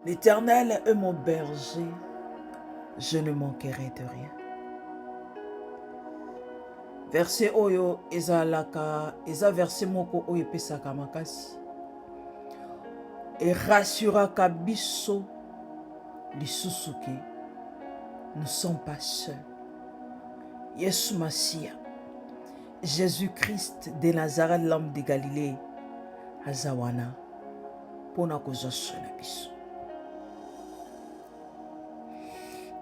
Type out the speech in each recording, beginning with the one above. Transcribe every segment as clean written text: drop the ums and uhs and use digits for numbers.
L'Éternel est mon berger, je ne manquerai de rien. Verset oyo eza verset moko oyo epesaka makasi. Et rassuraka biso lisusu ke nous ne sommes pas seuls. Yesu Masia, Jésus-Christ de Nazareth, l'homme de Galilée, azawana pona kozwa soin na biso.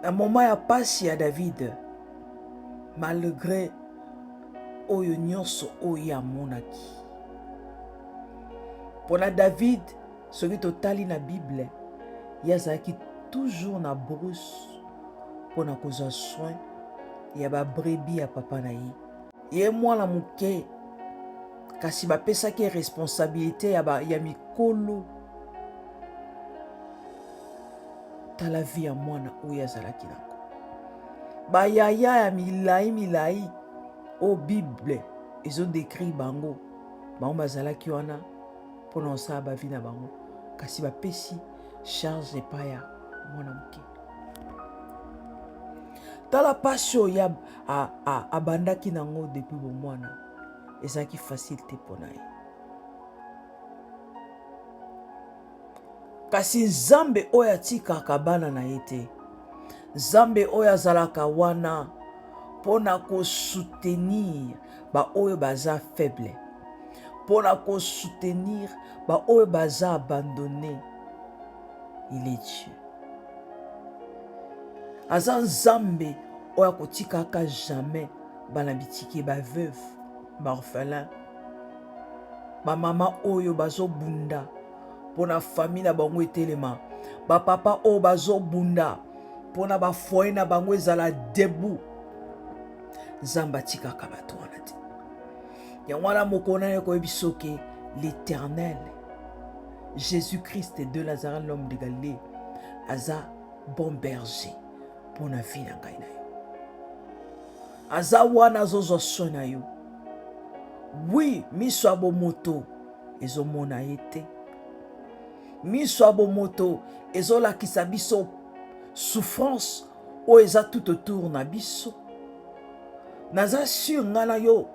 Na moment ya pasi ya David, malgré oyo nyonso oyo amonaki, pona David soki totali na Bible, ye azalaki toujours na brousse pona kozwa soin ya babrebi ya papa na ye. Ye mwana moke kasi bapesaki responsabilité ya mikolo. Tala vie ya mwana oyo azalaki nango. Bayaya ya milai o Bible ezo décrit bango bazalaki wana mpona kosala bavi na bango, kasi bapesi charge epai ya mwana moke. Tala pasi oyo abandaki nango depuis bomwana, ezalaki facile te mpona ye. Kasi Nzambe oyo atikaka bana na ye te, Nzambe oyo azalaka wana mpona kosoutenir baoyo baza faible, mpona kosoutenir baoyo baza abandonné. Il est Dieu. Aza Nzambe oyo akotikaka jamais bana bitike, baveuve, baorphelin, bamama oyo bazobunda mpona famille na bango etelema, bapapa oyo bazobunda mpona bafoye na bango ezala debout. Nzambe atikaka bato wana te. Yango wana mokona ye koyebi soki l'Éternel, Jésus-Christ de Nazareth, l'homme de Galilée, aza bon berger mpona vie na ngai na yo. Aza wana azozwa soin na yo. Oui, miso ya bomoto ezomona ye te. Miso ya bomoto ezolakisa biso souffrance oyo eza tout autour na biso. Naza sur nga na yo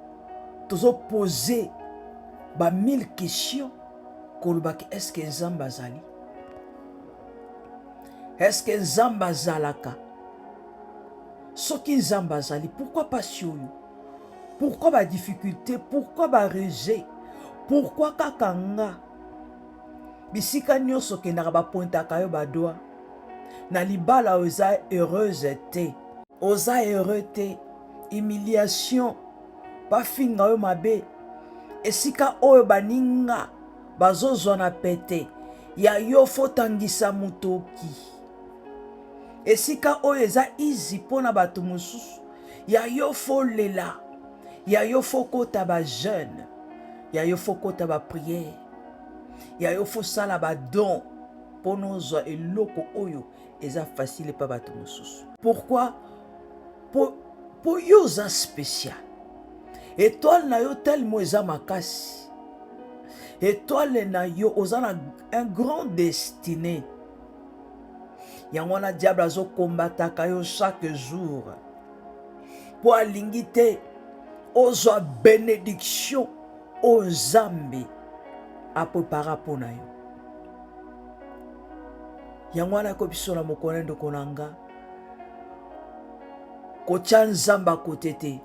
tozopose ba 1000 questions kolobaki est-ce que Nzambe azali? Est-ce que Nzambe azalaka? Soki Nzambe azali, pourquoi pasi oyo? Pourquoi ba difficulté? Pourquoi ba rejet? Pourquoi kaka nga? Bisika nyonso kendaka bapointaka yo badoa. Na libala oza heureuse te, oza heureux te. Humiliation bafinga yo mabe, esika oyo baninga bazozwa na pete ya yo fotangisa motoki, esika oyo eza easy mpona bato mosusu ya yo folela, ya yo fokota ba jeune, ya yo fokota ba prière, ya yo fosala ba don mpona ozwa eloko oyo eza facile pa bato mosusu. Pourquoi? Po yo oza spécial. Étoile na yo tellement eza makasi. Étoile na yo oza na un grand destiné. Yango wana diable azo kombataka yo chaque jour po alingi te ozwa bénédiction o Nzambe aprepara mpona yo. Yango wana kobiso na mokona ndeko na nga kotia Nzambe akote te,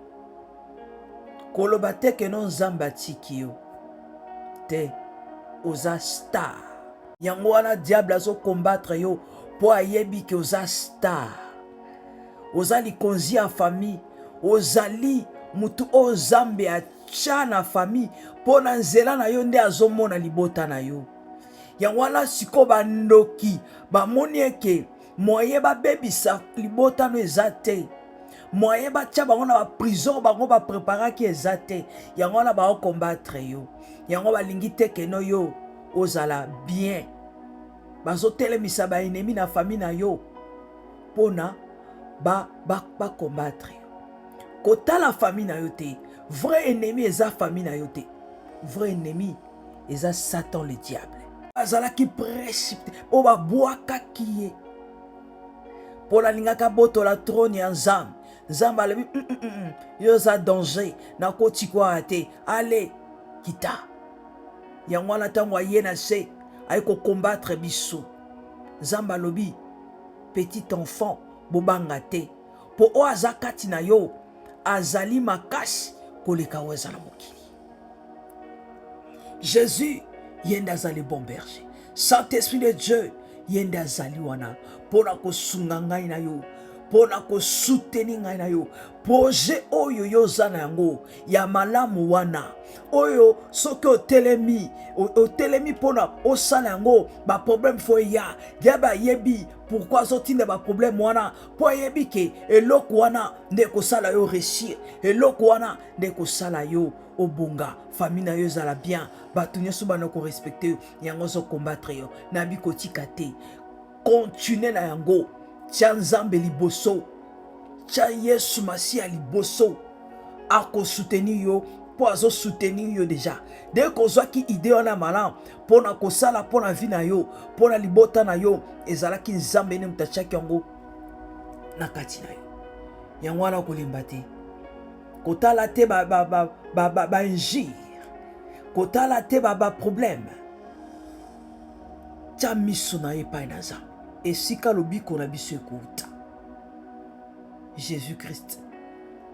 koloba te ke no Nzambe atiki yo te, oza star. Yango wana diable azo combattre yo po ayebi ke oza star, oza likonzi ya famille, ozali mutu o Nzambe atia na famille po na nzela na yo nde azomona libota na yo. Yango wana siko bandoki bamoni eke moye babebisa libota no eza te, moye batia bango na baprison bango bapreparaki eza te. Yango wana baokombattre yo, yango balingi te keno yo ozala bien. Bazotelemisa baennemi na famille na yo mpona bakombattre yo. Kotala famille na yo te, vrai ennemi eza famille na yo te. Vrai ennemi eza Satan le diable. azalaki précipité oyo babwakaki ye mpo nalingaka botola trône ya nzambe. Nzambe alobi yo oza danger, nakoti kwa te, ale kita. Yango wana ntango aye na se aye kokombattre biso, nzambe alobi petit enfant bobanga te, mpo oyo aza kati na yo azali makasi koleka oyo eza na mokili. Jésus yende azali bon berger. Saint-Esprit de Dieu yende azali wana mpona kosunga ngai na yo, mpona kosoutenir ngai na yo. Projet oyo yo oza na yango ya malamu wana, oyo soki otelemi mpona osala yango, baproblème fo ya bayebi pourquoi azotinda baproblème wana, mpo ayebi ke eloko wana nde kosala yo réussir, eloko wana nde kosala yo obonga, famille na yo ezala bien, bato nyonso bana korespecte yo, yango ozokombattre yo. Nabi kotika te, continue na yango, tia nzambe liboso, tia Yesu Masiya liboso, akosoutenir yo, mpo azosoutenir yo deja. Dès kozwaki ide wana malamu mpona kosala mpona vi na yo, mpona libota na yo, ezalaki nzambe nde moto atiaki yango na kati na yo. Yango wana kolemba te, kotala te bainjire, kotala te baproblème, tia miso na ye epai na nzambe, esika lobiko na biso ekouta. Jésus-Christ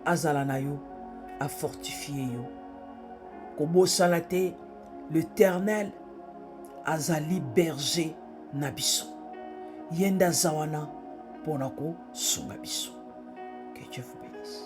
azala na yo, afortifie yo, kobosana te. L'Éternel azali berger na biso, yenda zawana mpona kosunga biso. Que Dieu vous bénisse.